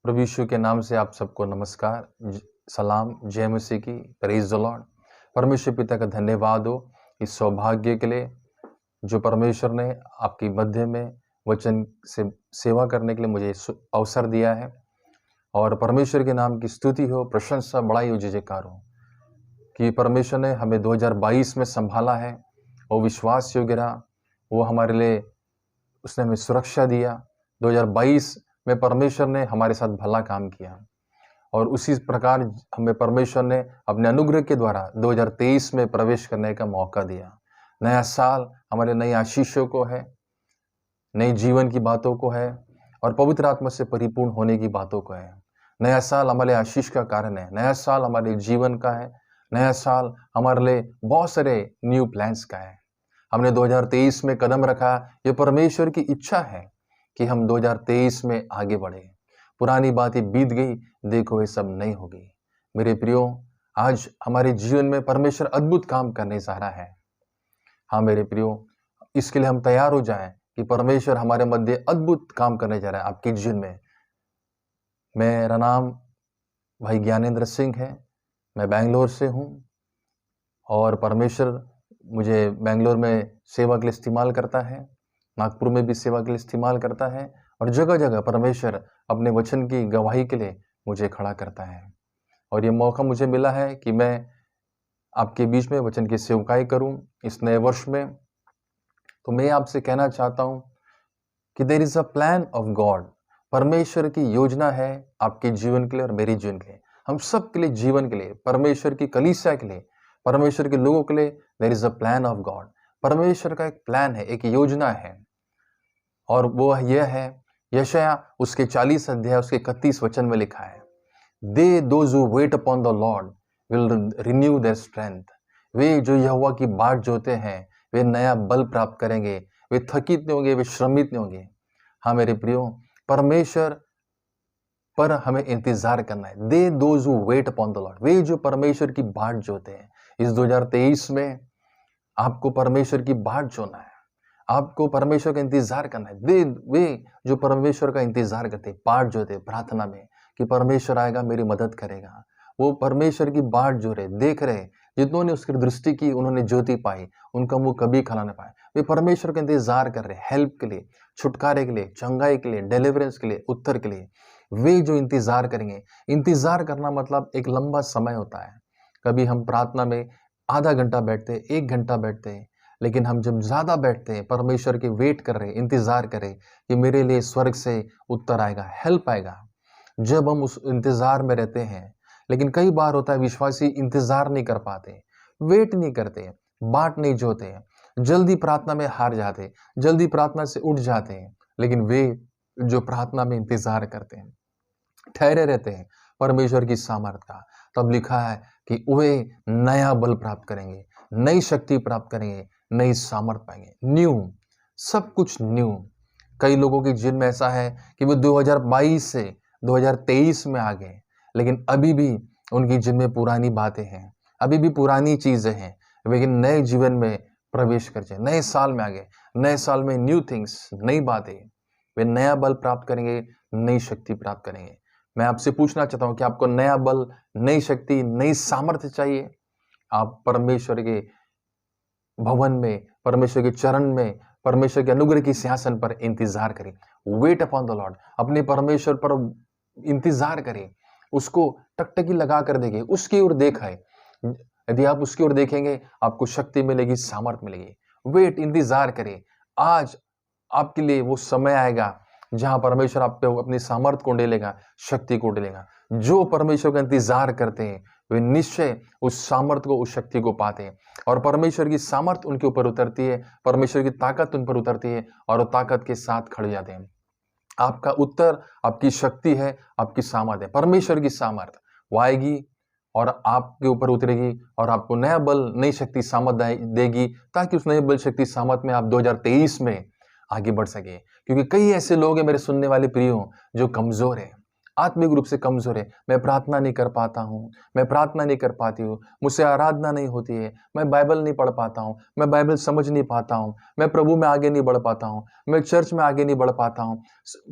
प्रभु यीशु के नाम से आप सबको नमस्कार, सलाम, जय मसीह की, प्रेज द लॉर्ड। परमेश्वर पिता का धन्यवाद हो इस सौभाग्य के लिए जो परमेश्वर ने आपकी मध्य में वचन से सेवा करने के लिए मुझे अवसर दिया है। और परमेश्वर के नाम की स्तुति हो, प्रशंसा, बड़ाई हो, जय जयकार हो कि परमेश्वर ने हमें 2022 में संभाला है। वो विश्वास योग्य रहा, वो हमारे लिए उसने हमें सुरक्षा दिया। 2022 में परमेश्वर ने हमारे साथ भला काम किया और उसी प्रकार हमें परमेश्वर ने अपने अनुग्रह के द्वारा 2023 में प्रवेश करने का मौका दिया। नया साल हमारे नई आशीषों को है, नई जीवन की बातों को है और पवित्र आत्मा से परिपूर्ण होने की बातों को है। नया साल हमारे आशीष का कारण है, नया साल हमारे जीवन का है, नया साल हमारे लिए बहुत सारे न्यू प्लान्स का है। हमने 2023 में कदम रखा, ये परमेश्वर की इच्छा है कि हम 2023 में आगे बढ़े। पुरानी बातें बीत गई, देखो ये सब नहीं होगी। मेरे प्रियो, आज हमारे जीवन में परमेश्वर अद्भुत काम करने जा रहा है। हाँ मेरे प्रियो, इसके लिए हम तैयार हो जाएं कि परमेश्वर हमारे मध्य अद्भुत काम करने जा रहा है आपके जीवन में। मेरा नाम भाई ज्ञानेंद्र सिंह है, मैं बेंगलोर से हूँ और परमेश्वर मुझे बेंगलोर में सेवा के लिए इस्तेमाल करता है, नागपुर में भी सेवा के लिए इस्तेमाल करता है और जगह जगह परमेश्वर अपने वचन की गवाही के लिए मुझे खड़ा करता है। और ये मौका मुझे मिला है कि मैं आपके बीच में वचन की सेवकाई करूं इस नए वर्ष में। तो मैं आपसे कहना चाहता हूं कि there is a plan of God. परमेश्वर की योजना है आपके जीवन के लिए और मेरे जीवन के लिए, हम सब के लिए, जीवन के लिए, परमेश्वर की कलीसिया के लिए, परमेश्वर के लोगों के लिए। There is a plan of God. परमेश्वर का एक प्लान है, एक योजना है और वो यह है, यशाया उसके 40 अध्याय उसके 31 वचन में लिखा है, they those who wait upon the Lord will renew their strength. वे जो यहोवा की बाट जोते हैं वे नया बल प्राप्त करेंगे, वे थकित नहीं होंगे, वे श्रमित नहीं होंगे। हाँ मेरे प्रियो, परमेश्वर पर हमें इंतजार करना है। They those who wait upon the Lord, वे जो परमेश्वर की बाट जोते हैं। इस 2023 में आपको परमेश्वर की बाट जोना है, आपको परमेश्वर का इंतजार करना है। वे जो परमेश्वर का इंतजार करते, बाट जोते प्रार्थना में कि परमेश्वर आएगा, मेरी मदद करेगा। वो परमेश्वर की बाट जो रहे, देख रहे, जितनों ने उसकी दृष्टि की उन्होंने ज्योति पाई, उनका मुंह कभी खला न पाए। वे परमेश्वर का इंतजार कर रहे, हेल्प के लिए, छुटकारे के लिए, चंगाई के लिए, डिलीवरेंस के लिए, उत्तर के लिए। वे जो इंतजार करेंगे, इंतजार करना मतलब एक लंबा समय होता है। कभी हम प्रार्थना में आधा घंटा बैठते, 1 घंटा बैठते हैं, लेकिन हम जब ज्यादा बैठते हैं, परमेश्वर के वेट कर रहे, इंतजार करें कि मेरे लिए स्वर्ग से उत्तर आएगा, हेल्प आएगा, जब हम उस इंतजार में रहते हैं। लेकिन कई बार होता है विश्वासी इंतजार नहीं कर पाते, वेट नहीं करते, बाट नहीं जोते, जल्दी प्रार्थना में हार जाते, जल्दी प्रार्थना से उठ जाते हैं। लेकिन वे जो प्रार्थना में इंतजार करते हैं, ठहरे रहते हैं परमेश्वर की सामर्थ का, तब लिखा है कि वे नया बल प्राप्त करेंगे, नई शक्ति प्राप्त करेंगे, नई सामर्थ पाएंगे। न्यू, सब कुछ न्यू। कई लोगों के जीवन में ऐसा है कि वो 2022 से 2023 में आ गए, लेकिन अभी भी उनकी जीवन में पुरानी बातें हैं, अभी भी पुरानी चीजें हैं। लेकिन नए जीवन में प्रवेश कर जाए, नए साल में आ गए, नए साल में न्यू थिंग्स, नई बातें, वे नया बल प्राप्त करेंगे, नई शक्ति प्राप्त करेंगे। मैं आपसे पूछना चाहता हूं कि आपको नया बल, नई शक्ति, नई सामर्थ्य चाहिए? आप परमेश्वर के भवन में, परमेश्वर के चरण में, परमेश्वर के अनुग्रह की सिंहासन पर इंतजार करें। वेट अपॉन द लॉर्ड, अपने परमेश्वर पर इंतजार करें, उसको टकटकी लगा कर देखें, उसकी ओर देखें। यदि आप उसकी ओर देखेंगे, आपको शक्ति मिलेगी, सामर्थ मिलेगी। वेट, इंतजार करें। आज आपके लिए वो समय आएगा जहां परमेश्वर आप पे अपनी सामर्थ को ढेलेगा, शक्ति को ढेलेगा। जो परमेश्वर का इंतजार करते हैं वे निश्चय उस सामर्थ को, उस शक्ति को पाते हैं और परमेश्वर की सामर्थ उनके ऊपर उतरती है, परमेश्वर की ताकत उन पर उतरती है और वो ताकत के साथ खड़े जाते हैं। आपका उत्तर, आपकी शक्ति है, आपकी सामर्थ है, परमेश्वर की सामर्थ वो आएगी और आपके ऊपर उतरेगी और आपको नया बल, नई शक्ति, सामर्थ देगी, ताकि उस नए बल, शक्ति, सामर्थ में आप 2023 में आगे बढ़ सके। क्योंकि कई ऐसे लोग हैं मेरे सुनने वाले प्रियो जो कमजोर है, आत्मिक रूप से कमजोर है। मैं प्रार्थना नहीं कर पाता हूँ, मैं प्रार्थना नहीं कर पाती हूँ, मुझसे आराधना नहीं होती है, मैं बाइबल नहीं पढ़ पाता हूँ, मैं बाइबल समझ नहीं पाता हूँ, मैं प्रभु में आगे नहीं बढ़ पाता हूँ, मैं चर्च में आगे नहीं बढ़ पाता हूँ।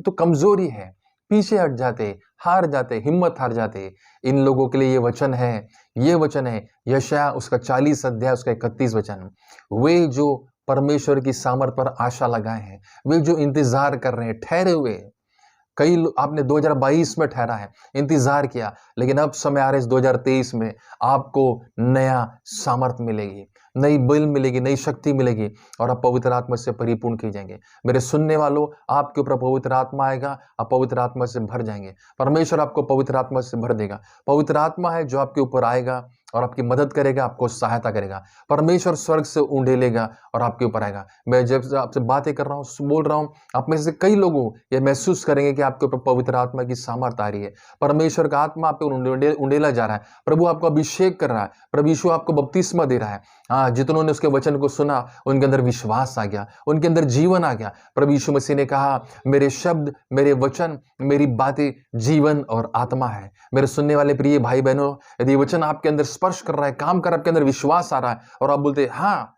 तो कमजोरी है, पीछे हट जाते, हार जाते, हिम्मत हार जाते। इन लोगों के लिए ये वचन है, ये वचन है यशायाह उसका 40 अध्याय उसका 31 वचन। वे जो परमेश्वर की सामर्थ पर आशा लगाए हैं, वे जो इंतजार कर रहे हैं, ठहरे हुए। आपने 2022 में ठहरा है, इंतजार किया, लेकिन अब समय आ रहा है इस 2023 में आपको नया सामर्थ मिलेगी, नई बल मिलेगी, नई शक्ति मिलेगी और आप पवित्र आत्मा से परिपूर्ण किए जाएंगे। मेरे सुनने वालों, आपके ऊपर पवित्र आत्मा आएगा, आप पवित्र आत्मा से भर जाएंगे। परमेश्वर आपको पवित्र आत्मा से भर देगा। पवित्र आत्मा है जो आपके ऊपर आएगा और आपकी मदद करेगा, आपको सहायता करेगा। परमेश्वर स्वर्ग से उंडेलेगा और आपके ऊपर आएगा। मैं जब आपसे बातें कर रहा हूँ, बोल रहा हूँ, आप में से कई लोगों ये महसूस करेंगे कि आपके ऊपर पवित्र आत्मा की सामर्थ आ रही है। परमेश्वर का आत्मा आप पे उंडेला जा रहा है। प्रभु आपको अभिषेक कर रहा है। प्रभु यीशु आपको बपतिस्मा दे रहा है। हाँ, जितनों ने उसके वचन को सुना उनके अंदर विश्वास आ गया, उनके अंदर जीवन आ गया। प्रभु यीशु मसीह ने कहा, मेरे शब्द, मेरे वचन, मेरी बातें जीवन और आत्मा है। मेरे सुनने वाले प्रिय भाई बहनों, यदि वचन आपके अंदर स्पर्श कर रहा है, काम कर, आपके अंदर विश्वास आ रहा है और आप बोलते हैं हाँ,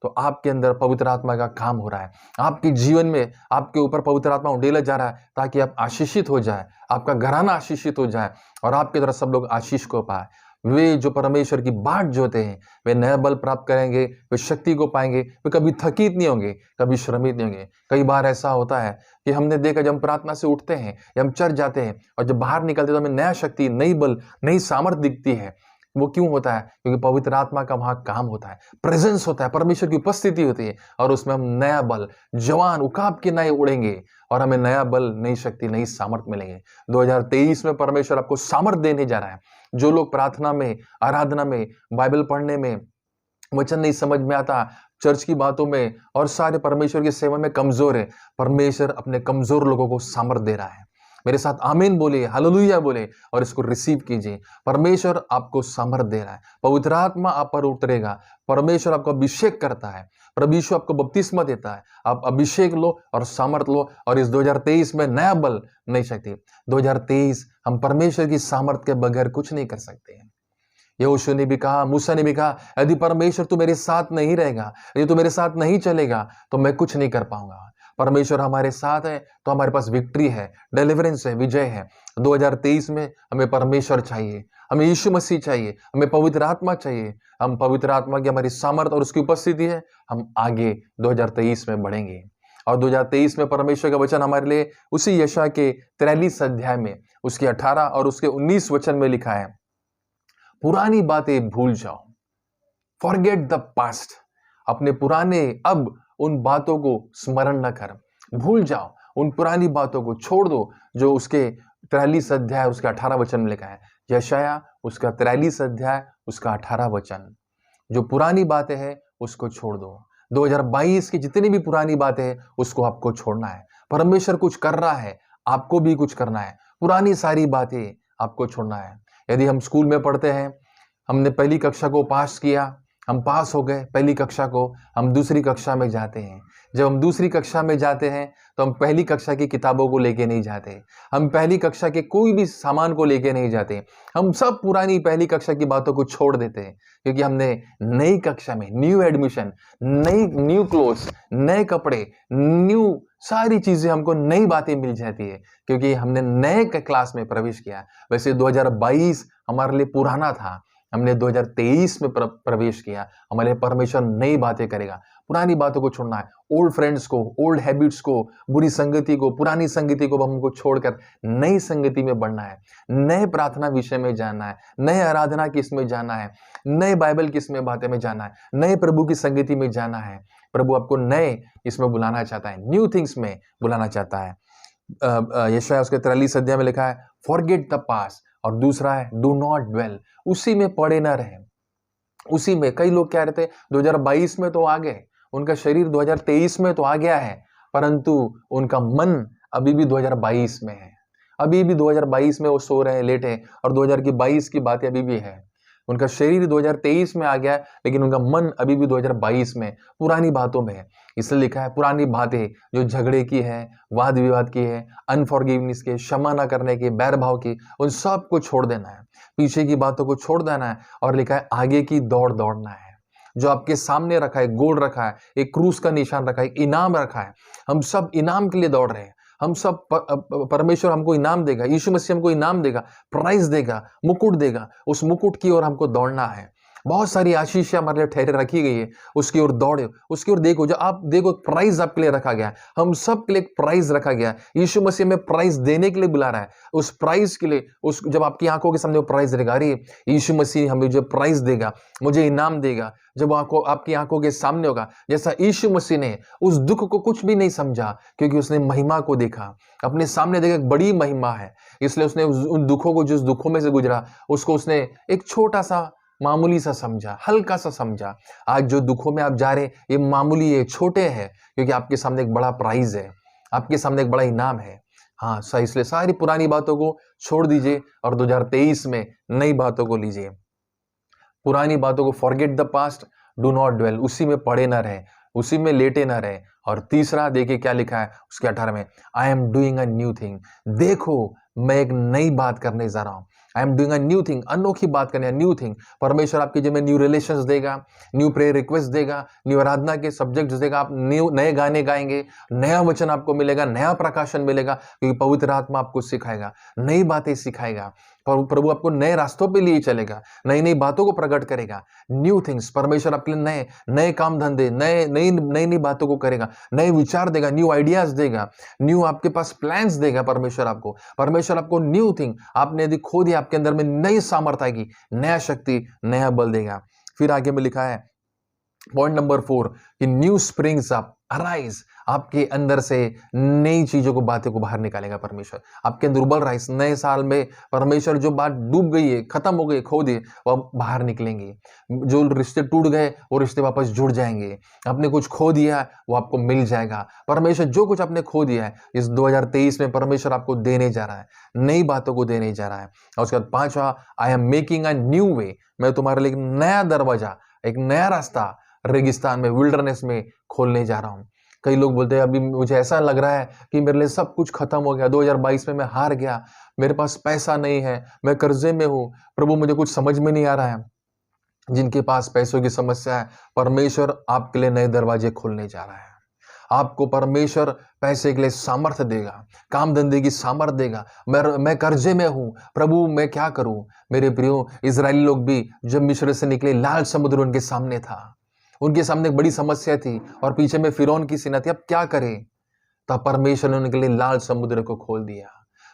तो आपके अंदर पवित्र आत्मा का काम हो रहा है। आपके जीवन में आपके ऊपर पवित्र आत्मा उंडेला जा रहा है ताकि आप आशीषित हो जाए, आपका घराना आशीषित हो जाए और आपकी तरह सब लोग आशीष को पाए। वे जो परमेश्वर की बाट जोते हैं, वे नया बल प्राप्त करेंगे, वे शक्ति को पाएंगे, वे कभी थकित नहीं होंगे, कभी श्रमित नहीं होंगे। कई बार ऐसा होता है कि हमने देखा, जब हम प्रार्थना से उठते हैं या हम चर्च जाते हैं और जब बाहर निकलते हैं तो हमें नया शक्ति, नई बल, नई सामर्थ दिखती है। वो क्यों होता है? क्योंकि पवित्र आत्मा का वहां काम होता है, प्रेजेंस होता है, परमेश्वर की उपस्थिति होती है और उसमें हम नया बल, जवान उकाब के नए उड़ेंगे और हमें नया बल, नई शक्ति, नई सामर्थ मिलेंगे। 2023 में परमेश्वर आपको सामर्थ देने जा रहा है। जो लोग प्रार्थना में, आराधना में, बाइबल पढ़ने में, वचन नहीं समझ में आता, चर्च की बातों में और सारे परमेश्वर की सेवा में कमजोर है, परमेश्वर अपने कमजोर लोगों को सामर्थ दे रहा है। मेरे साथ आमीन बोलिए, हालेलुया बोले और इसको रिसीव कीजिए। परमेश्वर आपको सामर्थ दे रहा है, पवित्र आत्मा आप पर उतरेगा, परमेश्वर आपको अभिषेक करता है, प्रभु यीशु आपको बपतिस्मा देता है। आप अभिषेक लो और सामर्थ लो और इस 2023 में नया बल, नई शक्ति। 2023 हम परमेश्वर की सामर्थ के बगैर कुछ नहीं कर सकते हैं। यहोशू ने भी कहा, मूसा ने भी कहा, यदि परमेश्वर तू मेरे साथ नहीं रहेगा, यदि तू मेरे साथ नहीं चलेगा तो मैं कुछ नहीं कर पाऊंगा। परमेश्वर हमारे साथ है तो हमारे पास विक्ट्री है, डिलीवरेंस है, विजय है। 2023 में हमें परमेश्वर चाहिए, हमें यीशु मसीह चाहिए, हमें पवित्र आत्मा चाहिए। हम पवित्र आत्मा की हमारी सामर्थ और उसकी उपस्थिति है, हम आगे 2023 में बढ़ेंगे। और 2023 में परमेश्वर का वचन हमारे लिए उसी यशायाह के 43 अध्याय में उसके 18 और उसके 19 वचन में लिखा है, पुरानी बातें भूल जाओ, फॉरगेट द पास्ट। अपने पुराने, अब उन बातों को स्मरण न कर, भूल जाओ, उन पुरानी बातों को छोड़ दो। जो उसके 43 अध्याय उसका 18 वचन में लिखा है, यशायाह उसका 43 अध्याय उसका 18 वचन। जो पुरानी बातें हैं उसको छोड़ दो। 2022 की जितनी भी पुरानी बातें हैं उसको आपको छोड़ना है। परमेश्वर कुछ कर रहा है, आपको भी कुछ करना है। पुरानी सारी बातें आपको छोड़ना है। यदि हम स्कूल में पढ़ते हैं, हमने पहली कक्षा को पास किया, हम पास हो गए पहली कक्षा को, हम दूसरी कक्षा में जाते हैं। जब हम दूसरी कक्षा में जाते हैं तो हम पहली कक्षा की किताबों को लेके नहीं जाते, हम पहली कक्षा के कोई भी सामान को लेके नहीं जाते। हम सब पुरानी पहली कक्षा की बातों को छोड़ देते हैं, क्योंकि हमने नई कक्षा में, न्यू एडमिशन, न्यू क्लोथ्स, नए कपड़े, न्यू सारी चीजें, हमको नई बातें मिल जाती है क्योंकि हमने नए क्लास में प्रवेश किया। वैसे 2022 हमारे लिए पुराना था, हमने 2023 में प्रवेश किया। हमारे परमेश्वर नई बातें करेगा। पुरानी बातों को छोड़ना है, ओल्ड फ्रेंड्स को, ओल्ड हैबिट्स को, बुरी संगति को, पुरानी संगति को हमको छोड़कर नई संगति में बढ़ना है। नए प्रार्थना विषय में जाना है, नए आराधना किस में जाना है, नए बाइबल किस में बातें में जाना है, नए प्रभु की संगति में जाना है। प्रभु आपको नए इसमें बुलाना चाहता है, न्यू थिंग्स में बुलाना चाहता है। यशायाह उसके 43 अध्याय में लिखा है, फॉरगेट द पास्ट, और दूसरा है डू नॉट ड्वेल, उसी में पड़े ना रहे। उसी में कई लोग क्या रहते हैं, 2022 में तो आ गए, उनका शरीर 2023 में तो आ गया है, परंतु उनका मन अभी भी 2022 में है। अभी भी 2022 में वो सो रहे हैं, लेटे, और 2022 की बातें अभी भी है। उनका शरीर 2023 में आ गया है, लेकिन उनका मन अभी भी 2022 में पुरानी बातों में है। इसलिए लिखा है, पुरानी बातें जो झगड़े की है, वाद विवाद की है, अनफॉरगिवनेस के, क्षमा न करने के, बैर भाव की, उन सब को छोड़ देना है। पीछे की बातों को छोड़ देना है और लिखा है आगे की दौड़ दौड़ना है। जो आपके सामने रखा है, गोल रखा है, एक क्रूस का निशान रखा है, एक इनाम रखा है। हम सब इनाम के लिए दौड़ रहे हैं। हम सब परमेश्वर हमको इनाम देगा, यीशु मसीह हमको इनाम देगा, प्राइज देगा, मुकुट देगा। उस मुकुट की ओर हमको दौड़ना है। बहुत सारी आशीष हमारे लिए ठहरे रखी गई है, उसकी ओर दौड़े, उसकी ओर देखो। जो आप देखो, प्राइज आपके लिए रखा गया है, हम सब के लिए एक प्राइज रखा गया है। यीशु मसीह में प्राइज देने के लिए बुला रहा है। उस प्राइज के लिए, उस जब आपकी आंखों के सामने वो प्राइज रहेगा, अरे यीशु मसीह हमें जो प्राइज देगा, मुझे इनाम देगा, जब आपकी आंखों के सामने होगा, जैसा यीशु मसीह ने उस दुख को कुछ भी नहीं समझा, क्योंकि उसने महिमा को देखा, अपने सामने देखा एक बड़ी महिमा है, इसलिए उसने उन दुखों को, जिस दुखों में से गुजरा, उसको उसने एक छोटा सा मामूली सा समझा, हल्का सा समझा। आज जो दुखों में आप जा रहे हैं, ये मामूली है, छोटे हैं, क्योंकि आपके सामने एक बड़ा प्राइज है, आपके सामने एक बड़ा इनाम है। हाँ सही, इसलिए सारी पुरानी बातों को छोड़ दीजिए और 2023 में नई बातों को लीजिए। पुरानी बातों को, forget the past, do not dwell, उसी में पड़े ना रहे, उसी में लेटे ना रहे। और तीसरा देखिए क्या लिखा है उसके 18 में, I am doing a new thing. देखो मैं एक नई बात करने जा रहा हूं। I am doing a new thing, अनोखी बात करने, न्यू थिंग। परमेश्वर आपके जीवन में न्यू रिलेशंस देगा, न्यू प्रेयर रिक्वेस्ट देगा, न्यू आराधना के सब्जेक्ट्स देगा, आप न्यू नए गाने गाएंगे, नया वचन आपको मिलेगा, नया प्रकाशन मिलेगा, क्योंकि पवित्र आत्मा आपको सिखाएगा, नई बातें सिखाएगा। प्रभु आपको नए रास्तों पे लिए चलेगा, नई नई बातों को प्रकट करेगा। न्यू थिंग्स, परमेश्वर आपके लिए नए नए काम धंधे, नए नई नई नई बातों को करेगा, नए विचार देगा, न्यू आइडियाज देगा, न्यू आपके पास प्लान्स देगा। परमेश्वर आपको न्यू थिंग, आपने यदि खो दिया, आपके अंदर में नई सामर्थ्य आएगी, नया शक्ति, नया बल देगा। फिर आगे में लिखा है पॉइंट नंबर 4 कि न्यू स्प्रिंग्स अप, अराइज, आपके अंदर से नई चीजों को, बातें को बाहर निकालेगा परमेश्वर, आपके अंदर उबल रहा है। इस नए साल में परमेश्वर जो बात डूब गई है, खत्म हो गई, खो दिए, वो बाहर निकलेंगे। जो रिश्ते टूट गए, वो रिश्ते वापस जुड़ जाएंगे। आपने कुछ खो दिया है, वो आपको मिल जाएगा। परमेश्वर जो कुछ आपने खो दिया है, इस 2023 में परमेश्वर आपको देने जा रहा है, नई बातों को देने जा रहा है। और उसके बाद 5वां, I am making a new way, मैं तुम्हारे लिए एक नया दरवाजा, एक नया रास्ता रेगिस्तान में, विल्डरनेस में खोलने जा रहा हूं। कई लोग बोलते हैं अभी मुझे ऐसा लग रहा है कि मेरे लिए सब कुछ खत्म हो गया, 2022 में मैं हार गया, मेरे पास पैसा नहीं है, मैं कर्जे में हूं, प्रभु मुझे कुछ समझ में नहीं आ रहा है। जिनके पास पैसों की समस्या है, परमेश्वर आपके लिए नए दरवाजे खोलने जा रहा है। आपको परमेश्वर पैसे के लिए सामर्थ्य देगा, काम धंधे की सामर्थ्य देगा। मैं कर्जे में हूं, प्रभु मैं क्या करूं। मेरे प्रियो, इजरायली लोग भी जब मिस्र से निकले, लाल समुद्र उनके सामने था, उनके सामने एक बड़ी समस्या थी और पीछे में फिरौन की सेना थी। अब क्या करें? तब परमेश्वर ने उनके लिए लाल समुद्र को खोल दिया,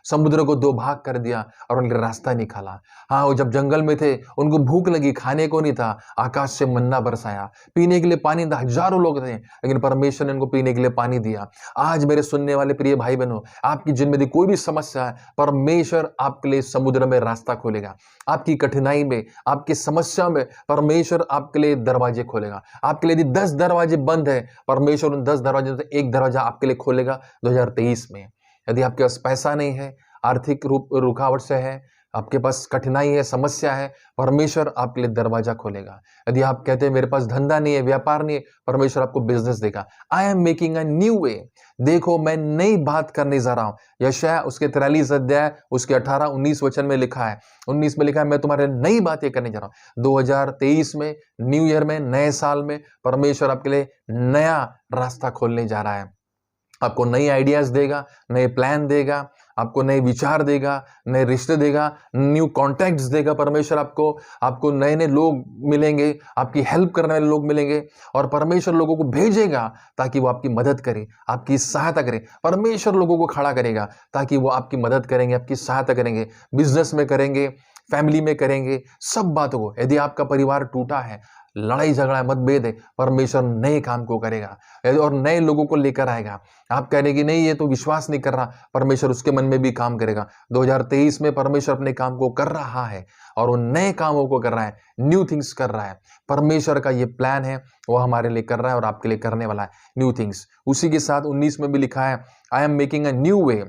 समुद्र को 2 भाग कर दिया और उनके रास्ता निकाला। हाँ, वो जब जंगल में थे, उनको भूख लगी, खाने को नहीं था, आकाश से मन्ना बरसाया, पीने के लिए पानी था, हजारों लोग थे, लेकिन परमेश्वर ने उनको पीने के लिए पानी दिया। आज मेरे सुनने वाले प्रिय भाई बहनों, आपकी जिनमें यदि कोई भी समस्या है, परमेश्वर आपके लिए समुद्र में रास्ता खोलेगा। आपकी कठिनाई में, आपकी समस्या में परमेश्वर आपके लिए दरवाजे खोलेगा। आपके लिए यदि 10 दरवाजे बंद है, परमेश्वर उन 10 दरवाजे में से एक दरवाजा आपके लिए खोलेगा 2023 में। यदि आपके पास पैसा नहीं है, आर्थिक रूप रुकावट से है, आपके पास कठिनाई है, समस्या है, परमेश्वर आपके लिए दरवाजा खोलेगा। यदि आप कहते हैं मेरे पास धंधा नहीं है, व्यापार नहीं है, परमेश्वर आपको बिजनेस देगा। आई एम मेकिंग अ न्यू वे, देखो मैं नई बात करने जा रहा हूं। यशायाह उसके 43 अध्याय उसके 18-19 वचन में लिखा है, 19 में लिखा है, मैं तुम्हारे नई बातें करने जा रहा हूं। 2023 में, न्यू ईयर में, नए साल में परमेश्वर आपके लिए नया रास्ता खोलने जा रहा है। आपको नई आइडियाज देगा, नए प्लान देगा, आपको नए विचार देगा, नए रिश्ते देगा, न्यू कॉन्टैक्ट्स देगा। परमेश्वर आपको नए नए लोग मिलेंगे, आपकी हेल्प करने वाले लोग मिलेंगे, और परमेश्वर लोगों को भेजेगा ताकि वो आपकी मदद करे, आपकी सहायता करे। परमेश्वर लोगों को खड़ा करेगा ताकि वो आपकी मदद करेंगे, आपकी सहायता करेंगे, बिजनेस में करेंगे, फैमिली में करेंगे, सब बातों को। यदि आपका परिवार टूटा है, लड़ाई झगड़ा मतभेद है, परमेश्वर नए काम को करेगा और नए लोगों को लेकर आएगा। आप कह रहे कि नहीं ये तो विश्वास नहीं कर रहा, परमेश्वर उसके मन में भी काम करेगा। 2023 में परमेश्वर अपने काम को कर रहा है और वो नए कामों को कर रहा है, न्यू थिंग्स कर रहा है। परमेश्वर का ये प्लान है, वो हमारे लिए कर रहा है और आपके लिए करने वाला है न्यू थिंग्स। उसी के साथ 19 में भी लिखा है, आई am making a new way,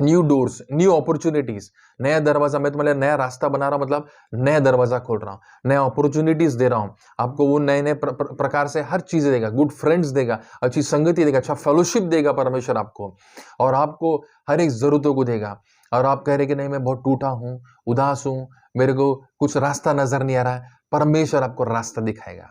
new doors, new opportunities, नया दरवाजा, मैं तुम्हारे नया रास्ता बना रहा हूं, मतलब नया दरवाजा खोल रहा हूं, नया अपॉर्चुनिटीज दे रहा हूं आपको। वो नए नए प्रकार से हर चीज देगा, गुड फ्रेंड्स देगा, अच्छी संगति देगा, अच्छा फेलोशिप देगा परमेश्वर आपको, और आपको हर एक जरूरतों को देगा। और आप कह रहे कि नहीं मैं बहुत टूटा हूं, उदास हूं, मेरे को कुछ रास्ता नजर नहीं आ रहा है, परमेश्वर आपको रास्ता दिखाएगा।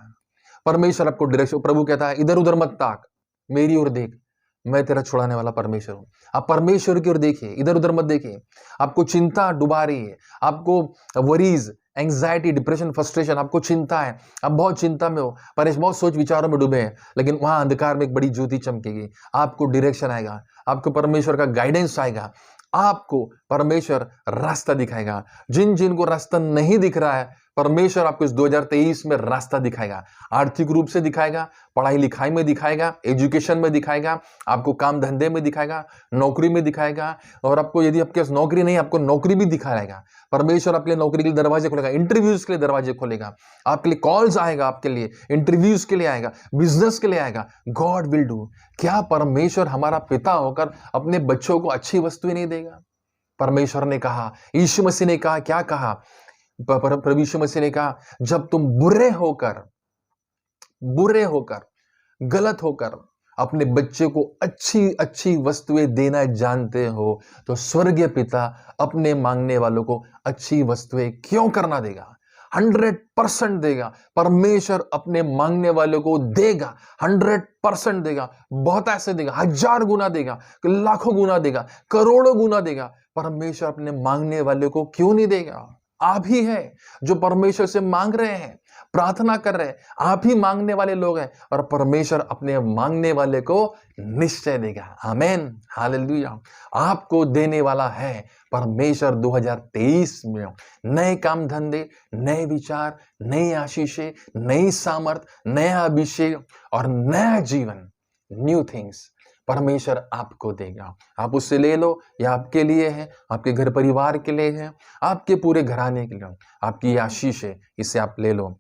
परमेश्वर आपको डायरेक्शन, प्रभु कहता है इधर उधर मत ताक, मेरी ओर देख, मैं तेरा छुड़ाने वाला परमेश्वर हूं। आप परमेश्वर की ओर देखिए, इधर उधर मत देखिए। आपको चिंता डुबा रही है, आपको वरीज, एंग्जाइटी, डिप्रेशन, फ्रस्ट्रेशन, आपको चिंता है, आप बहुत चिंता में हो, बहुत सोच विचारों में डूबे हैं, लेकिन वहां अंधकार में एक बड़ी ज्योति चमकेगी। आपको डायरेक्शन आएगा, आपको परमेश्वर का गाइडेंस आएगा, आपको परमेश्वर रास्ता दिखाएगा। जिन जिन को रास्ता नहीं दिख रहा है, परमेश्वर आपको इस 2023 में रास्ता दिखाएगा। आर्थिक रूप से दिखाएगा, पढ़ाई लिखाई में दिखाएगा, एजुकेशन में दिखाएगा, आपको काम धंधे में दिखाएगा, नौकरी में दिखाएगा। और आपको यदि आपके पास नौकरी नहीं, आपको नौकरी भी दिखाएगा। परमेश्वर आपके लिए नौकरी के लिए दरवाजे खोलेगा, इंटरव्यूज के लिए दरवाजे खोलेगा, आपके लिए कॉल्स आएगा, आपके लिए इंटरव्यूज के लिए आएगा, बिजनेस के लिए आएगा। God will do. क्या परमेश्वर हमारा पिता होकर अपने बच्चों को अच्छी वस्तुएं नहीं देगा? परमेश्वर ने कहा, यीशु मसीह ने कहा, क्या कहा? प्रभु यीशु मसीह ने कहा, जब तुम बुरे होकर, गलत होकर अपने बच्चे को अच्छी अच्छी वस्तुएं देना जानते हो, तो स्वर्गीय पिता अपने मांगने वालों को अच्छी वस्तुएं क्यों करना देगा? 100% देगा। परमेश्वर अपने मांगने वालों को देगा, 100% देगा। बहुत ऐसे देगा, 1000 गुना देगा, लाखों गुना देगा, करोड़ों गुना देगा। परमेश्वर अपने मांगने वाले को क्यों नहीं देगा? आप ही है जो परमेश्वर से मांग रहे हैं, प्रार्थना कर रहे हैं, आप ही मांगने वाले लोग हैं, और परमेश्वर अपने मांगने वाले को निश्चय देगा। आमेन, हालेलुया। आपको देने वाला है परमेश्वर 2023 में नए काम धंधे, नए विचार, नई आशीषें, नई सामर्थ, नया अभिषेक और नया जीवन, न्यू थिंग्स परमेश्वर आपको देगा। आप उससे ले लो। यह आपके लिए है, आपके घर परिवार के लिए है, आपके पूरे घराने के लिए, आपकी आशीष है, इसे आप ले लो।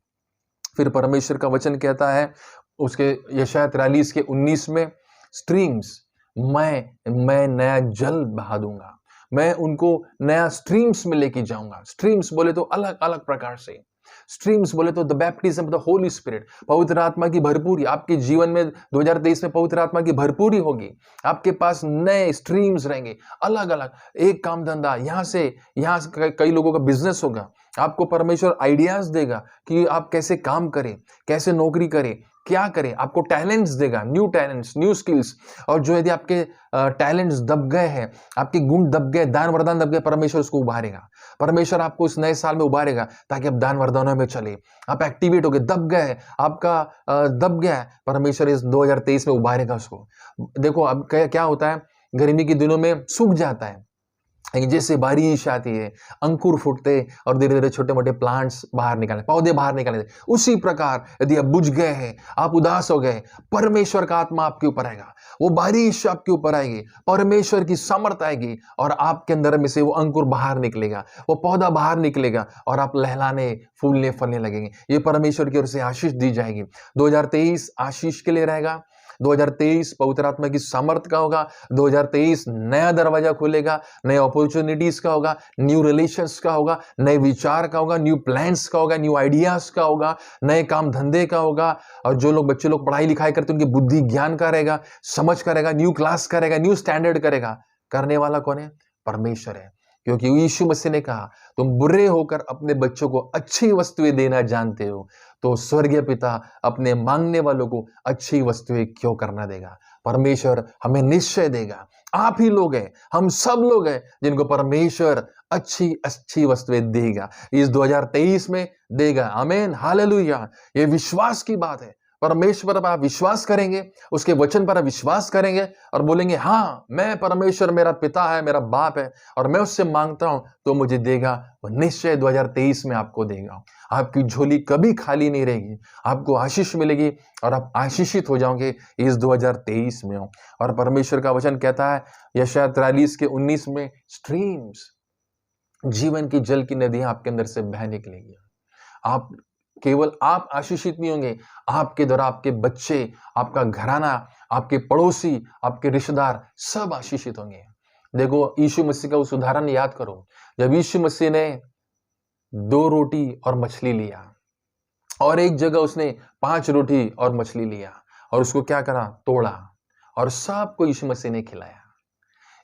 फिर परमेश्वर का वचन कहता है उसके यशायाह 43 के 19 में, स्ट्रीम्स, मैं नया जल बहा दूंगा, मैं उनको नया स्ट्रीम्स में लेके जाऊंगा। स्ट्रीम्स बोले तो अलग अलग प्रकार से, स्ट्रीम्स बोले तो the baptism of the Holi spirit, पवित्र आत्मा की भरपूरी। आपके जीवन में 2023 में पवित्र आत्मा की भरपूरी होगी। आपके पास नए स्ट्रीम्स रहेंगे, अलग अलग, एक काम धंधा, यहाँ से कई लोगों का बिजनेस होगा। आपको परमेश्वर आइडियाज देगा कि आप कैसे काम करें, कैसे नौकरी करें, क्या करें। आपको टैलेंट्स देगा, न्यू टैलेंट्स, न्यू स्किल्स। और जो यदि आपके टैलेंट्स दब गए हैं, आपके गुण दब गए, दान वरदान दब गए, परमेश्वर उसको उभारेगा। परमेश्वर आपको इस नए साल में उभारेगा ताकि आप दान वरदानों में चले। आप एक्टिवेट हो गए, दब गए, आपका दब गया है, परमेश्वर इस 2023 में उभारेगा उसको। देखो अब क्या होता है, गर्मी के दिनों में सूख जाता है, लेकिन जैसे बारिश आती है, अंकुर फूटते और धीरे धीरे छोटे मोटे प्लांट्स बाहर निकाले, पौधे बाहर निकाले। उसी प्रकार यदि आप बुझ गए हैं, आप उदास हो गए, परमेश्वर का आत्मा आपके ऊपर आएगा, वो बारिश आपके ऊपर आएगी, परमेश्वर की सामर्थ आएगी और आपके अंदर में से वो अंकुर बाहर निकलेगा, वो पौधा बाहर निकलेगा और आप लहलाने, फूलने, फलने लगेंगे। ये परमेश्वर की ओर से आशीष दी जाएगी। 2023 आशीष के लिए रहेगा। 2023 पवित्र आत्मा की सामर्थ का होगा। 2023 नया दरवाजा खुलेगा, नए अपॉर्चुनिटीज का होगा, न्यू रिलेशंस का होगा, नए विचार का होगा, न्यू प्लान्स का होगा, न्यू आइडियाज का होगा, नए काम धंधे का होगा। और जो लोग बच्चे लोग पढ़ाई लिखाई करते हैं, उनकी बुद्धि ज्ञान का रहेगा, समझ का रहेगा, न्यू क्लास करेगा, न्यू स्टैंडर्ड करेगा। करने वाला कौन है? परमेश्वर है। क्योंकि यीशु मसीह ने कहा, तुम बुरे होकर अपने बच्चों को अच्छी वस्तुएं देना जानते हो, तो स्वर्गीय पिता अपने मांगने वालों को अच्छी वस्तुएं क्यों करना देगा? परमेश्वर हमें निश्चय देगा। आप ही लोग हैं, हम सब लोग हैं जिनको परमेश्वर अच्छी अच्छी वस्तुएं देगा, इस 2023 में देगा। आमीन, हालेलुया। ये विश्वास की बात है। परमेश्वर पर आप विश्वास करेंगे, उसके वचन पर आप विश्वास करेंगे और बोलेंगे, हाँ, मैं, परमेश्वर मेरा पिता है, मेरा बाप है और मैं उससे मांगता हूं तो मुझे देगा। वो निश्चय 2023 में आपको देगा। आपकी झोली कभी खाली नहीं रहेगी, आपको आशीष मिलेगी और आप आशीषित हो जाओगे इस 2023 में। और परमेश्वर का वचन कहता है यशायाह 43 के 19 में, स्ट्रीम्स, जीवन की जल की नदियां आपके अंदर से बह निकलेगी। आप केवल आप आशीषित नहीं होंगे, आपके द्वारा आपके बच्चे, आपका घराना, आपके पड़ोसी, आपके रिश्तेदार सब आशीषित होंगे। देखो, यीशु मसीह का उस उदाहरण याद करो, जब यीशु मसीह ने 2 रोटी और मछली लिया और एक जगह उसने 5 रोटी और मछली लिया और उसको क्या करा, तोड़ा और सबको यीशु मसीह ने खिलाया।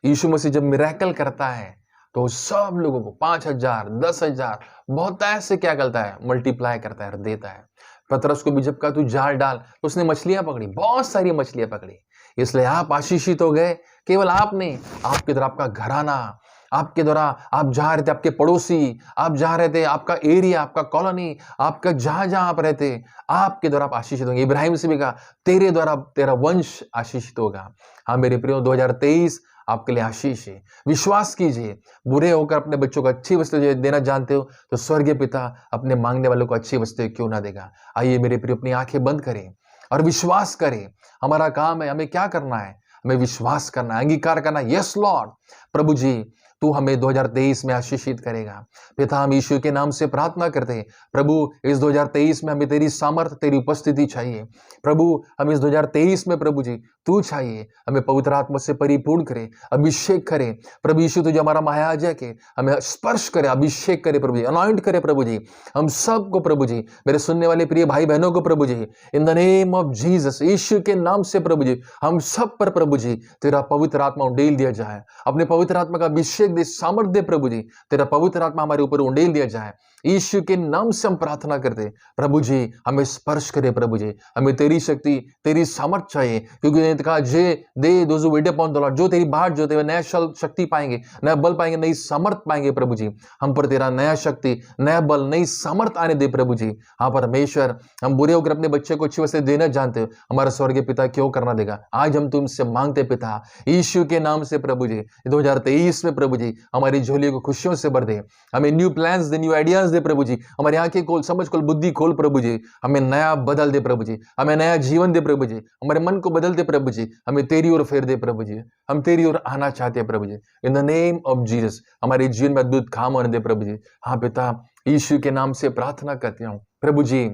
यीशु मसीह जब मिरेकल करता है तो सब लोगों को 5,000, 10,000, बहुत ऐसे क्या करता है, मल्टीप्लाई करता है और देता है। पतरस को भी जब कहा तू जाल डाल, तो उसने मछलियां पकड़ी, बहुत सारी मछलियां पकड़ी। इसलिए आप आशीषित हो गए। केवल आप नहीं, आपके द्वारा आपका घराना, आपके द्वारा आप जहां रहते, आपके पड़ोसी, आप जहां रहते, आपका एरिया, आपका कॉलोनी, आपका जहां जहां आप रहते, आपके द्वारा आप आशीषित होंगे। इब्राहिम से भी कहा, तेरे द्वारा तेरा वंश आशीषित होगा। हाँ मेरे प्रियो, 2023 आपके लिए आशीष है। विश्वास कीजिए, बुरे होकर अपने बच्चों को अच्छी वस्तु देना जानते हो तो स्वर्गीय पिता अपने मांगने वालों को अच्छी वस्तु क्यों ना देगा। आइए मेरे प्रियो, अपनी आंखें बंद करें और विश्वास करें। हमारा काम है, हमें क्या करना है? हमें विश्वास करना है, अंगीकार करना है। यस लॉर्ड, प्रभु जी तू हमें 2023 में आशीषित करेगा। पिता, हम यीशु के नाम से प्रार्थना करते हैं, प्रभु इस 2023 में हमें तेरी सामर्थ, तेरी उपस्थिति चाहिए। प्रभु हम इस 2023 में प्रभु जी तू चाहिए, हमें पवित्र आत्मा से परिपूर्ण करे, अभिषेक करे। प्रभु यीशु तुझे हमारा महायाजक है, हमें स्पर्श करे, अभिषेक करे प्रभु जी, अनॉइंट करे प्रभु जी। हम सबको प्रभु जी, मेरे सुनने वाले प्रिय भाई बहनों को प्रभु जी, in the name of Jesus, यीशु के नाम से प्रभु जी, हम सब पर प्रभु जी तेरा पवित्र आत्मा उंडेल दिया जाए। अपने पवित्र आत्मा का अभिषेक दे, सामर्थ दे प्रभु जी, तेरा पवित्र आत्मा हमारे ऊपर उंडेल दिया जाए। यीशु के नाम से हम प्रार्थना करते, प्रभु जी हमें स्पर्श करे प्रभु जी, हमें तेरी शक्ति, तेरी सामर्थ चाहिए, क्योंकि कहा जे they those who wait upon the Lord, जो तेरी बाट जो तेरे नया शक्ति पाएंगे, नया बल पाएंगे, नई सामर्थ पाएंगे प्रभु जी। हम पर तेरा नया शक्ति, नया बल, नई सामर्थ आने दे प्रभु जी। हाँ परमेश्वर, हम बुरे होकर अपने बच्चे को अच्छी वजह देना जानते हो, हमारा स्वर्गीय पिता क्यों करना देगा? आज हम तुमसे मांगते पिता यीशु के नाम से प्रभु जी, 2023 में प्रभु जी हमारी झोली को खुशियों से भर दे, हमें न्यू प्लान्स दे, न्यू आइडियाज दे प्रभु जी, हमारी आंखें खोल, समझ खोल, बुद्धि खोल प्रभु जी, हमें नया बदल दे प्रभु जी, हमें नया जीवन दे प्रभु जी, हमारे मन को बदल दे प्रभु जी, हमें तेरी ओर फेर दे प्रभु जी, हम तेरी ओर आना चाहते हैं प्रभु जी। In the name of Jesus हमारे जीवन में अद्भुत काम होने दे प्रभु जी। हाँ पिता, यीशु के नाम से प्रार्थना करती हूँ प्रभु जी,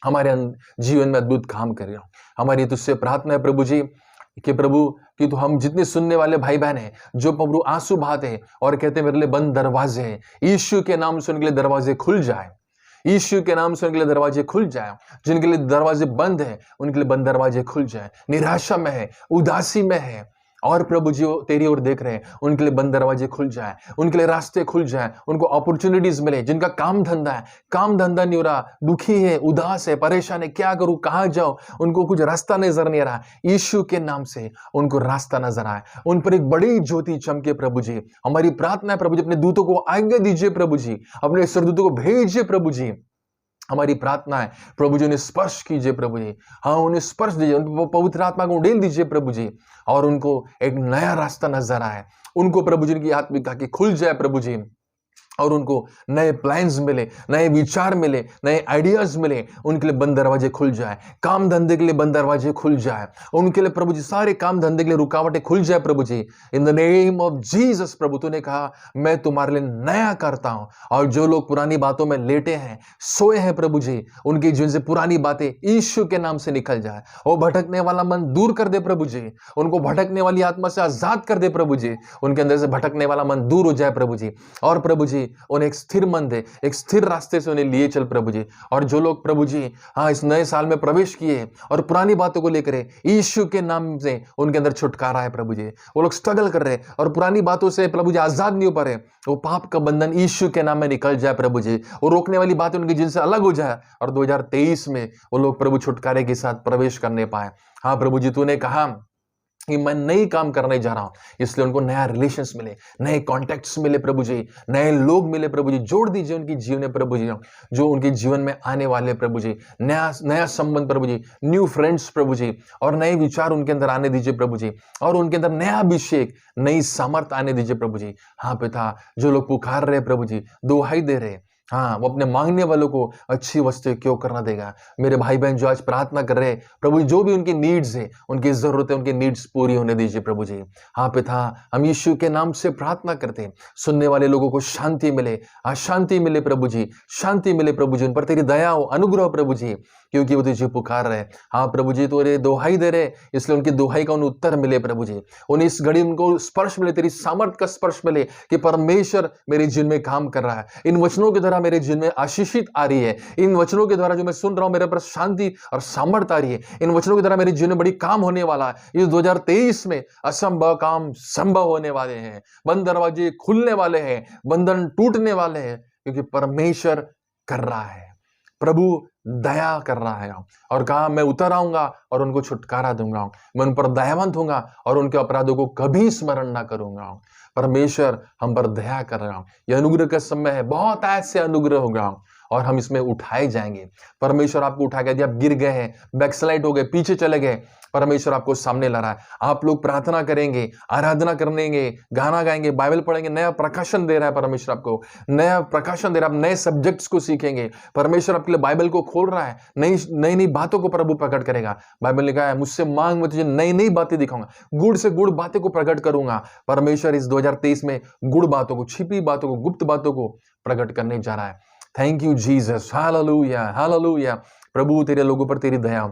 हमारे जीवन में अद्भुत काम कर रहे हो। हमारी तुझसे प्रार्थना है प्रभु जी कि प्रभु कि तो हम जितने सुनने वाले भाई बहन हैं जो प्रभु आंसू बहाते हैं और कहते हैं मेरे लिए बंद दरवाजे हैं, यीशु के नाम से उनके लिए दरवाजे खुल जाए, यीशु के नाम से उनके लिए दरवाजे खुल जाए। जिनके लिए दरवाजे बंद हैं उनके लिए बंद दरवाजे खुल जाए। निराशा में है, उदासी में है और प्रभु जी तेरी ओर देख रहे हैं, उनके लिए बंद दरवाजे खुल जाए, उनके लिए रास्ते खुल जाए, उनको अपॉर्चुनिटीज मिले। जिनका काम धंधा है, काम धंधा नहीं हो रहा, दुखी है, उदास है, परेशान है, क्या करूं, कहां जाऊं, उनको कुछ रास्ता नजर नहीं आ रहा, यीशु के नाम से उनको रास्ता नजर आए, उन पर एक बड़ी ज्योति चमके प्रभु जी। हमारी प्रार्थना है प्रभु जी, अपने दूतों को आज्ञा दीजिए प्रभु जी, अपने स्वर्गदूतों को भेजिए प्रभु जी। हमारी प्रार्थना है प्रभु जी, उन्हें स्पर्श कीजिए प्रभु जी, हाँ उन्हें स्पर्श दीजिए, उनको पवित्र आत्मा को उंडेल दीजिए प्रभु जी, और उनको एक नया रास्ता नजर आए। उनको प्रभु जी की आत्मिक आंखें खुल जाए प्रभु जी, और उनको नए प्लान्स मिले, नए विचार मिले, नए आइडियाज मिले, उनके लिए बंद दरवाजे खुल जाए, काम धंधे के लिए बंद दरवाजे खुल जाए, उनके लिए प्रभु जी सारे काम धंधे के लिए रुकावटें खुल जाए प्रभु जी। In the name of Jesus प्रभु, तूने कहा मैं तुम्हारे लिए नया करता हूं, और जो लोग पुरानी बातों में लेटे हैं, सोए हैं प्रभु जी, उनके जीवन से पुरानी बातें यीशु के नाम से निकल जाए। वो भटकने वाला मन दूर कर दे प्रभु जी, उनको भटकने वाली आत्मा से आजाद कर दे प्रभु जी, उनके अंदर से भटकने वाला मन दूर हो जाए प्रभु जी, और प्रभु जी उन्हें एक स्थिर मन दे, एक स्थिर रास्ते से उन्हें लिए चल प्रभु जी। और जो लोग प्रभु जी हाँ इस नए साल में प्रवेश किए और पुरानी बातों को लेकर यीशु के नाम से उनके अंदर छुटकारा है प्रभु जी, वो लोग स्ट्रगल कर रहे और पुरानी बातों से प्रभु जी आजाद नहीं हो पा रहे, वो पाप का बंधन यीशु के नाम में निकल जाए प्रभु जी, वो रोकने वाली बातें उनकी जिनसे अलग हो जाए, और 2023 में वो लोग प्रभु छुटकारे के साथ प्रवेश करने पाए। हाँ प्रभु जी, तूने कहा कि मैं नई काम करने जा रहा हूं, इसलिए उनको नया रिलेशंस मिले, नए कॉन्टेक्ट्स मिले प्रभु जी, नए लोग मिले प्रभु जी, जोड़ दीजिए उनकी जीवन में प्रभु जी, जो उनके जीवन में आने वाले प्रभु जी, नया नया संबंध प्रभु जी, न्यू फ्रेंड्स प्रभु जी, और नए विचार उनके अंदर आने दीजिए प्रभु जी, और उनके अंदर नया अभिषेक, नई सामर्थ आने दीजिए प्रभु जी। हाँ पिता, जो लोग पुकार रहे प्रभु जी, दुहाई दे रहे, हाँ वो अपने मांगने वालों को अच्छी वस्तु क्यों करना देगा। मेरे भाई बहन जो आज प्रार्थना कर रहे हैं प्रभु, जो भी उनकी नीड्स है, उनकी जरूरत है, उनकी नीड्स पूरी होने दीजिए प्रभु जी। हाँ पिता, हम यीशु के नाम से प्रार्थना करते हैं, सुनने वाले लोगों को शांति मिले, शांति मिले प्रभु जी, शांति मिले प्रभु जी, उन पर तेरी दया हो, अनुग्रह प्रभु जी, क्योंकि वो तुझे पुकार रहे। हाँ प्रभु जी, तो दोहाई दे रहे, इसलिए उनकी दोहाई का उन्हें उत्तर मिले प्रभु जी, उन्हें इस घड़ी उनको स्पर्श मिले, तेरी सामर्थ का स्पर्श मिले कि परमेश्वर मेरे जीवन में काम कर रहा है, इन वचनों के द्वारा मेरे जीवन में आशीषित आ रही है, इन वचनों के द्वारा जो मैं सुन रहा हूं मेरे पर शांति और सामर्थ आ रही है, इन वचनों के द्वारा मेरे जीवन में बड़ी काम होने वाला है। इस 2023 में असंभव काम संभव होने वाले हैं, बंद दरवाजे खुलने वाले हैं, बंधन टूटने वाले हैं, क्योंकि परमेश्वर कर रहा है, प्रभु दया कर रहा है और कहा मैं उतर आऊंगा और उनको छुटकारा दूंगा, मैं उन पर दयावंत होऊंगा और उनके अपराधों को कभी स्मरण ना करूंगा। परमेश्वर हम पर दया कर रहा हूं। यह अनुग्रह का समय है, बहुत ऐसे अनुग्रह होगा और हम इसमें उठाए जाएंगे। परमेश्वर आपको उठाएगा। यदि आप गिर गए हैं, बैकस्लाइड हो गए, पीछे चले गए, परमेश्वर आपको सामने ला रहा है। आप लोग प्रार्थना करेंगे, आराधना करेंगे, गाना गाएंगे, बाइबल पढ़ेंगे, नया प्रकाशन दे रहा है परमेश्वर आपको, नया प्रकाशन दे रहा है। आप नए सब्जेक्ट्स को सीखेंगे। परमेश्वर आपके लिए बाइबल को खोल रहा है, नई नई नई बातों को प्रभु प्रकट करेगा। बाइबल लिखा है, मुझसे मांग, मैं तुझे नई नई बातें दिखाऊंगा, गुड़ से गुड़ बातें को प्रकट करूंगा। परमेश्वर इस 2023 में गुड़ बातों को, छिपी बातों को, गुप्त बातों को प्रकट करने जा रहा है। Thank you Jesus, hallelujah hallelujah. प्रभु तेरे लोगों पर तेरी दया।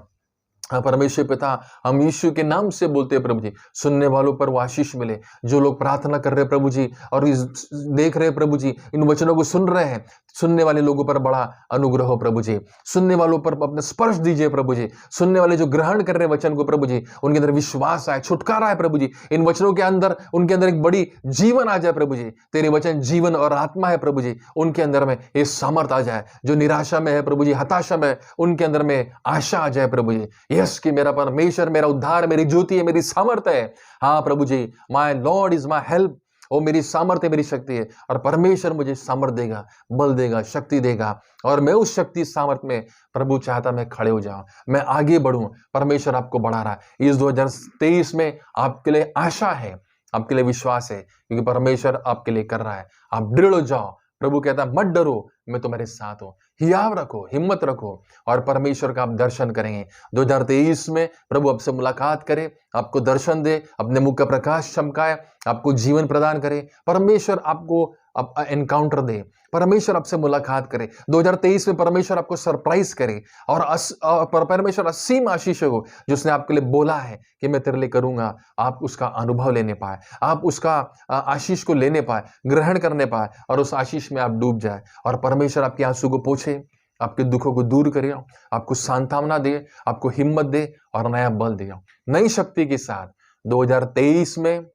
हाँ परमेश्वर पिता, हम यीशु के नाम से बोलते हैं प्रभु जी, सुनने वालों पर वो आशीष मिले। जो लोग प्रार्थना कर रहे हैं प्रभु जी और देख रहे हैं प्रभु जी, इन वचनों को सुन रहे हैं, सुनने वाले लोगों पर बड़ा अनुग्रह हो प्रभु जी। सुनने वालों पर अपने स्पर्श दीजिए प्रभु जी। सुनने वाले जो ग्रहण कर रहे हैं वचन को प्रभु जी, उनके अंदर विश्वास आए, छुटकारा है प्रभु जी। इन वचनों के अंदर, उनके अंदर एक बड़ी जीवन आ जाए प्रभु जी। तेरे वचन जीवन और आत्मा है प्रभु जी। उनके अंदर में ये सामर्थ आ जाए। जो निराशा में है प्रभु जी, हताशा में, उनके अंदर में आशा आ जाए प्रभु जी। यस कि मेरा परमेश्वर मेरा उद्धार, मेरी ज्योति है, मेरी सामर्थ्य है। हाँ प्रभु जी, my Lord is my help. वो मेरी सामर्थ्य, मेरी शक्ति है। और परमेश्वर मुझे सामर्थ्य देगा, बल देगा, शक्ति देगा। और मैं उस शक्ति सामर्थ्य में प्रभु चाहता मैं खड़े हो जाऊं, मैं आगे बढ़ूं। परमेश्वर आपको बढ़ा रहा है। इस 2023 में आपके लिए आशा है, आपके लिए विश्वास है, क्योंकि परमेश्वर आपके लिए कर रहा है। आप दृढ़ हो जाओ। प्रभु कहता है मत डरो, मैं तुम्हारे साथ हूं। हियाव रखो, हिम्मत रखो और परमेश्वर का आप दर्शन करेंगे। 2023 में प्रभु आपसे मुलाकात करे, आपको दर्शन दे, अपने मुख का प्रकाश चमकाए, आपको जीवन प्रदान करे। परमेश्वर आपको एनकाउंटर दे, परमेश्वर आपसे मुलाकात करे। 2023 में परमेश्वर आपको सरप्राइज करे और परमेश्वर असीम आशीष हो जो उसने आपके लिए बोला है कि मैं तेरे लिए करूंगा, आप उसका अनुभव लेने पाए, आप उसका आशीष को लेने पाए, ग्रहण करने पाए और उस आशीष में आप डूब जाए। और परमेश्वर आपके आंसू को पोंछे, आपके दुखों को दूर करे, आपको सांत्वना दे, आपको हिम्मत दे और नया बल दे। नई शक्ति के साथ 2023 में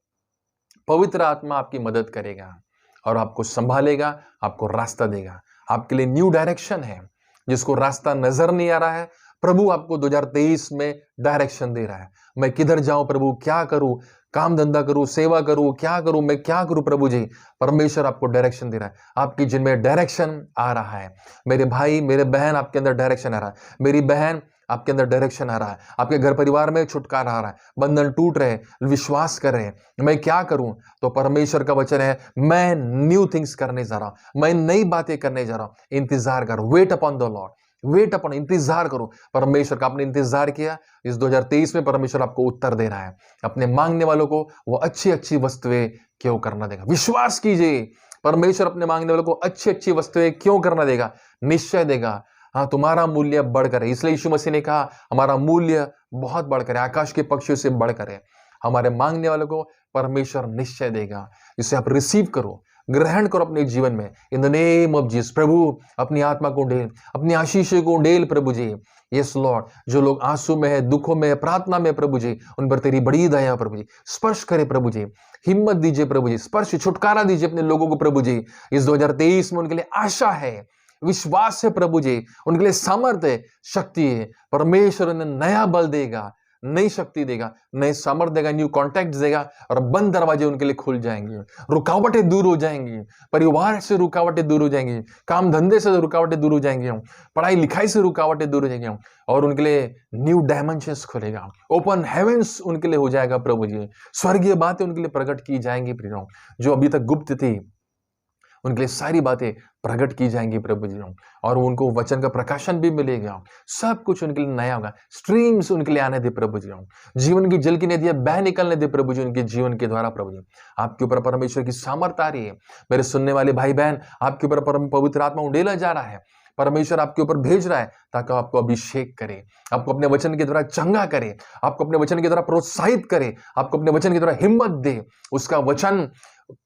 पवित्र आत्मा आपकी मदद करेगा और आपको संभालेगा, आपको रास्ता देगा। आपके लिए न्यू डायरेक्शन है। जिसको रास्ता नजर नहीं आ रहा है, प्रभु आपको 2023 में डायरेक्शन दे रहा है। मैं किधर जाऊं प्रभु, क्या करूं, काम धंधा करूं, सेवा करूं, क्या करूं, मैं क्या करूं प्रभु जी। परमेश्वर आपको डायरेक्शन दे रहा है। आपकी जिनमें डायरेक्शन आ रहा है। मेरे भाई, मेरे बहन, आपके अंदर डायरेक्शन आ रहा है। मेरी बहन, आपके अंदर डायरेक्शन आ रहा है। आपके घर परिवार में छुटकारा आ रहा है, बंधन टूट रहे, विश्वास कर रहे हैं। मैं क्या करूं? तो परमेश्वर का वचन है, मैं न्यू थिंग्स करने जा रहा हूं, मैं नई बातें करने जा रहा हूं। इंतजार करो, wait upon the Lord, weight upon, इंतजार करो परमेश्वर का। आपने इंतजार किया, इस 2023 में परमेश्वर आपको उत्तर दे रहा है। अपने मांगने वालों को वो अच्छी अच्छी वस्तुएं क्यों करना देगा। विश्वास कीजिए, परमेश्वर अपने मांगने वालों को अच्छी अच्छी वस्तुएं क्यों करना देगा, निश्चय देगा। हाँ, तुम्हारा मूल्य बढ़कर है। इसलिए यीशु मसीह ने कहा हमारा मूल्य बहुत बढ़कर है, आकाश के पक्षियों से बढ़कर है। हमारे मांगने वालों को परमेश्वर निश्चय देगा। इसे आप रिसीव करो, ग्रहण करो अपने जीवन में। In the name of Jesus. प्रभु अपनी आत्मा को ढेल, अपनी आशीष को ढेल प्रभु जी। यस लॉर्ड, जो लोग आंसू में है, दुखों में है, प्रार्थना में प्रभु जी, उन पर तेरी बड़ी दया प्रभु जी। स्पर्श करे प्रभु जी, हिम्मत दीजिए प्रभु जी, स्पर्श छुटकारा दीजिए अपने लोगों को प्रभु जी। इस 2023 में उनके लिए आशा है, विश्वास है प्रभु जी, उनके लिए सामर्थ्य है, शक्ति है। परमेश्वर उन्हें नया बल देगा, नई शक्ति देगा, नए सामर्थ्य देगा, न्यू कॉन्टैक्ट देगा और बंद दरवाजे उनके लिए खुल जाएंगे। रुकावटें दूर हो जाएंगी, परिवार से रुकावटें दूर हो जाएंगी, काम धंधे से रुकावटें दूर हो जाएंगी, पढ़ाई लिखाई से रुकावटें दूर हो जाएंगी और उनके लिए न्यू डायमेंशंस खुलेगा। ओपन हेवेंस उनके लिए हो जाएगा प्रभु जी। स्वर्गीय बातें उनके लिए प्रकट की जाएंगी प्रियो, जो अभी तक गुप्त थी उनके लिए सारी बातें प्रकट की जाएंगी प्रभु जी। और उनको वचन का प्रकाशन भी मिलेगा, सब कुछ उनके लिए नया होगा। स्ट्रीम्स उनके लिए आने दे प्रभु जी, जीवन की जल की नदियां बह निकलने दे प्रभु जी उनके जीवन के द्वारा। प्रभु जी आपके ऊपर परमेश्वर की सामर्थ आ रही है। मेरे सुनने वाले भाई बहन, आपके ऊपर परम पवित्र आत्मा उंडेला जा रहा है। परमेश्वर आपके ऊपर भेज रहा है ताकि आपको अभिषेक करे, आपको अपने वचन के द्वारा चंगा करे, आपको अपने वचन के द्वारा प्रोत्साहित करे, आपको अपने वचन के द्वारा हिम्मत दे। उसका वचन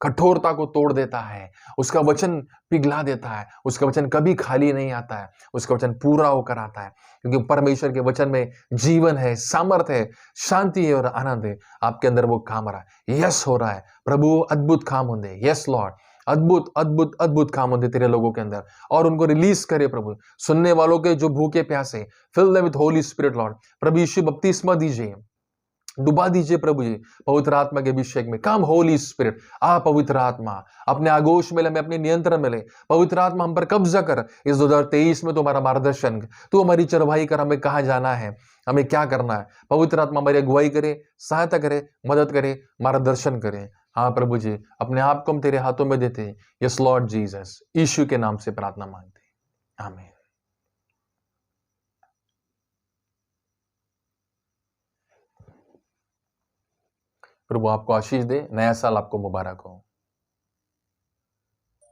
कठोरता को तोड़ देता है, उसका वचन पिघला देता है, उसका वचन कभी खाली नहीं आता है, उसका वचन पूरा होकर आता है। क्योंकि परमेश्वर के वचन में जीवन है, सामर्थ है, शांति है और आनंद है। आपके अंदर वो काम हो रहा है, यस हो रहा है। प्रभु अद्भुत काम होंगे। यस लॉर्ड, अद्भुत अद्भुत अद्भुत काम होते तेरे लोगों के अंदर, और उनको रिलीज करे प्रभु। सुनने वालों के जो भूखे प्यासे, fill them with Holy Spirit Lord. प्रभु यीशु बपतिस्मा दीजिए, डुबा दीजिए प्रभु जी पवित्र आत्मा के अभिषेक में। कम होली स्पिरिट, आ पवित्र आत्मा अपने आगोश में ले, हमें अपने नियंत्रण में ले। पवित्र आत्मा हम पर कब्जा कर। इस 2023 में तुम्हारा मार्गदर्शन, तू हमारी चरवाही कर, हमें कहाँ जाना है, हमें क्या करना है। पवित्र आत्मा हमारी अगुवाई करे, सहायता करे, मदद करे, मार्गदर्शन करे। हाँ प्रभु जी, अपने आप को हम तेरे हाथों में देते हैं। यस लॉर्ड जीसस, यीशु के नाम से प्रार्थना मांगते हैं, आमीन। प्रभु आपको आशीष दे, नया साल आपको मुबारक हो।